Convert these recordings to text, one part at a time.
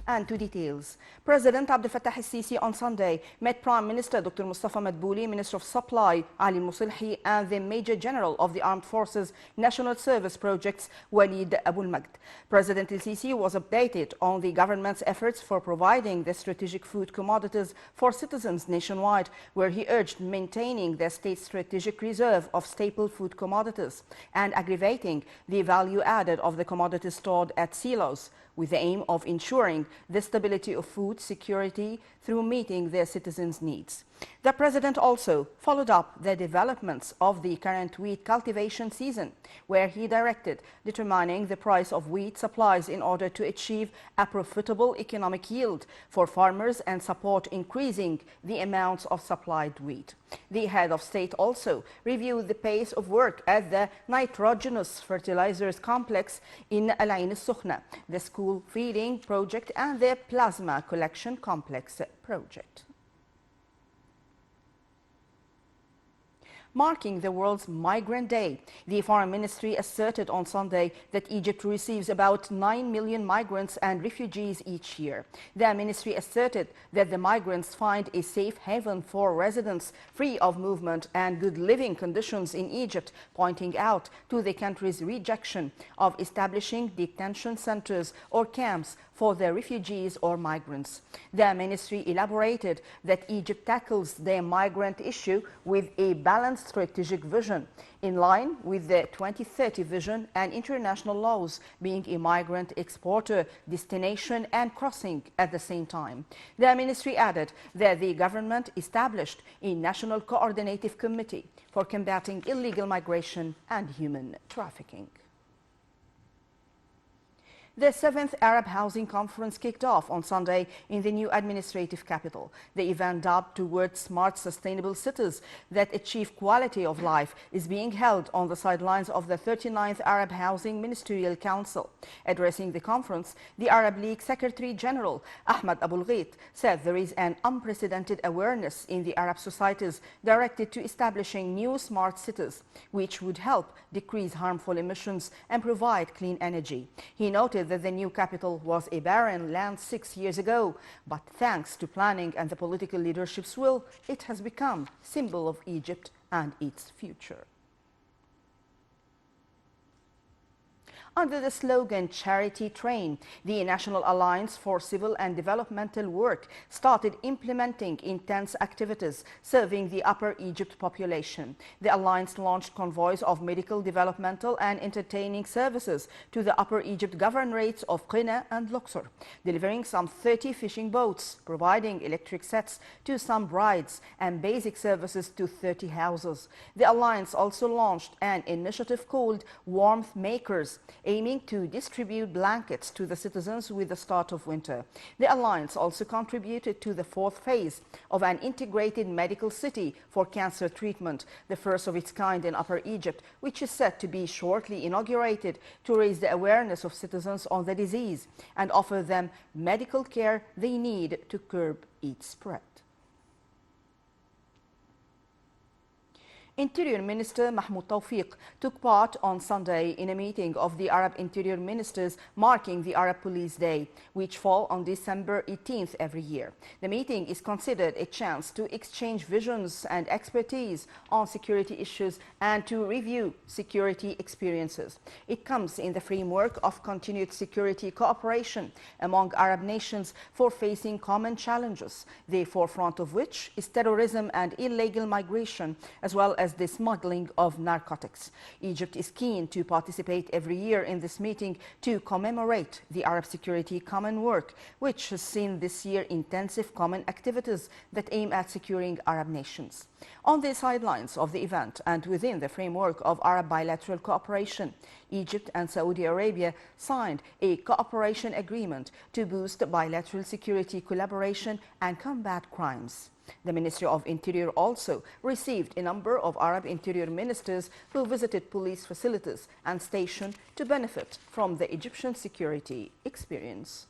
And to details. President Abdel Fattah el-Sisi on Sunday met Prime Minister Dr. Mustafa Madbouli, Minister of Supply Ali Musilhi, and the Major General of the Armed Forces National Service Projects Walid Abul Magd. President el-Sisi was updated on the government's efforts for providing the strategic food commodities for citizens nationwide, where he urged maintaining the state's strategic reserve of staple food commodities and aggravating the value added of the commodities stored at silos, with the aim of ensuring the stability of food security through meeting their citizens' needs. The President also followed up the developments of the current wheat cultivation season, where he directed determining the price of wheat supplies in order to achieve a profitable economic yield for farmers and support increasing the amounts of supplied wheat. The head of state also reviewed the pace of work at the nitrogenous fertilizers complex in Al Ain al-Sukhna, the school feeding project and the plasma collection complex project. Marking the world's Migrant Day, the Foreign Ministry asserted on Sunday that Egypt receives about 9 million migrants and refugees each year. The ministry asserted that the migrants find a safe haven for residents free of movement and good living conditions in Egypt, pointing out to the country's rejection of establishing detention centers or camps for the refugees or migrants. The ministry elaborated that Egypt tackles the migrant issue with a balanced strategic vision, in line with the 2030 vision and international laws, being a migrant exporter, destination and crossing at the same time. The ministry added that the government established a national coordinative committee for combating illegal migration and human trafficking. The 7th Arab Housing Conference kicked off on Sunday in the new administrative capital. The event, dubbed Towards Smart Sustainable Cities that Achieve Quality of Life, is being held on the sidelines of the 39th Arab Housing Ministerial Council. Addressing the conference, the Arab League Secretary General Ahmed Abul Ghait said there is an unprecedented awareness in the Arab societies directed to establishing new smart cities, which would help decrease harmful emissions and provide clean energy. He noted that the new capital was a barren land 6 years ago, but thanks to planning and the political leadership's will, it has become a symbol of Egypt and its future. Under the slogan Charity Train, the National Alliance for Civil and Developmental Work started implementing intense activities serving the Upper Egypt population. The alliance launched convoys of medical, developmental and entertaining services to the Upper Egypt governorates of Qina and Luxor, delivering some 30 fishing boats, providing electric sets to some brides and basic services to 30 houses. The alliance also launched an initiative called Warmth Makers, aiming to distribute blankets to the citizens with the start of winter. The alliance also contributed to the 4th phase of an integrated medical city for cancer treatment, the first of its kind in Upper Egypt, which is set to be shortly inaugurated to raise the awareness of citizens on the disease and offer them medical care they need to curb its spread. Interior Minister Mahmoud Tawfiq took part on Sunday in a meeting of the Arab Interior Ministers marking the Arab Police Day, which falls on December 18th every year. The meeting is considered a chance to exchange visions and expertise on security issues and to review security experiences. It comes in the framework of continued security cooperation among Arab nations for facing common challenges, the forefront of which is terrorism and illegal migration, as well as the smuggling of narcotics. Egypt is keen to participate every year in this meeting to commemorate the Arab Security Common Work, which has seen this year intensive common activities that aim at securing Arab nations. On the sidelines of the event and within the framework of Arab bilateral cooperation, Egypt and Saudi Arabia signed a cooperation agreement to boost bilateral security collaboration and combat crimes. The Ministry of Interior also received a number of Arab interior ministers who visited police facilities and stations to benefit from the Egyptian security experience.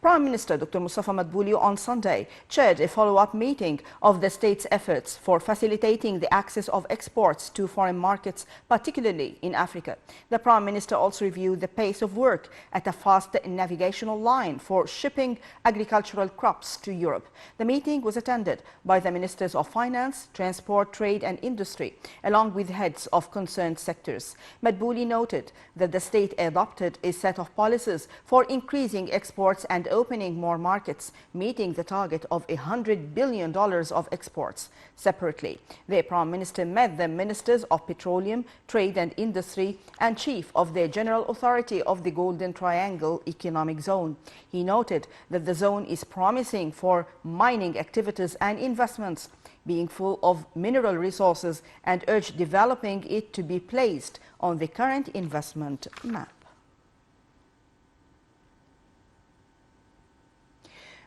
Prime Minister Dr. Mustafa Madbouli on Sunday chaired a follow-up meeting of the state's efforts for facilitating the access of exports to foreign markets, particularly in Africa. The Prime Minister also reviewed the pace of work at a fast navigational line for shipping agricultural crops to Europe. The meeting was attended by the Ministers of Finance, Transport, Trade and Industry, along with heads of concerned sectors. Madbouli noted that the state adopted a set of policies for increasing exports and opening more markets, meeting the target of $100 billion of exports. Separately, the Prime Minister met the Ministers of Petroleum, Trade and Industry and Chief of the General Authority of the Golden Triangle Economic Zone. He noted that the zone is promising for mining activities and investments, being full of mineral resources, and urged developing it to be placed on the current investment map.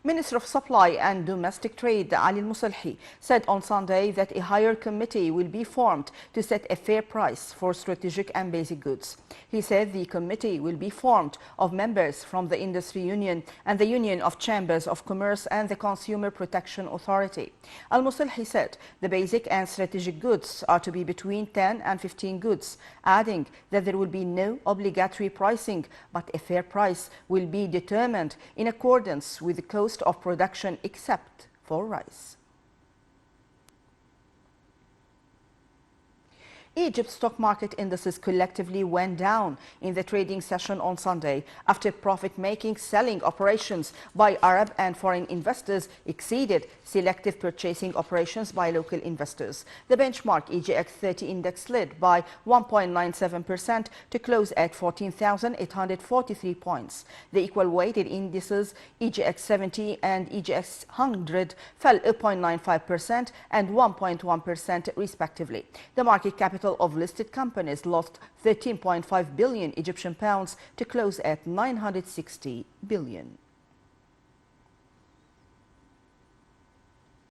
Minister of Supply and Domestic Trade Ali Al-Musalhi said on Sunday that a higher committee will be formed to set a fair price for strategic and basic goods. He said the committee will be formed of members from the Industry Union and the Union of Chambers of Commerce and the Consumer Protection Authority. Al-Musalhi said the basic and strategic goods are to be between 10 and 15 goods, adding that there will be no obligatory pricing, but a fair price will be determined in accordance with the cost of production except for rice. Egypt's stock market indices collectively went down in the trading session on Sunday after profit-making selling operations by Arab and foreign investors exceeded selective purchasing operations by local investors. The benchmark EGX 30 index slid by 1.97% to close at 14,843 points. The equal weighted indices EGX 70 and EGX 100 fell 0.95% and 1.1% respectively. The market capital of listed companies lost 13.5 billion Egyptian pounds to close at 960 billion.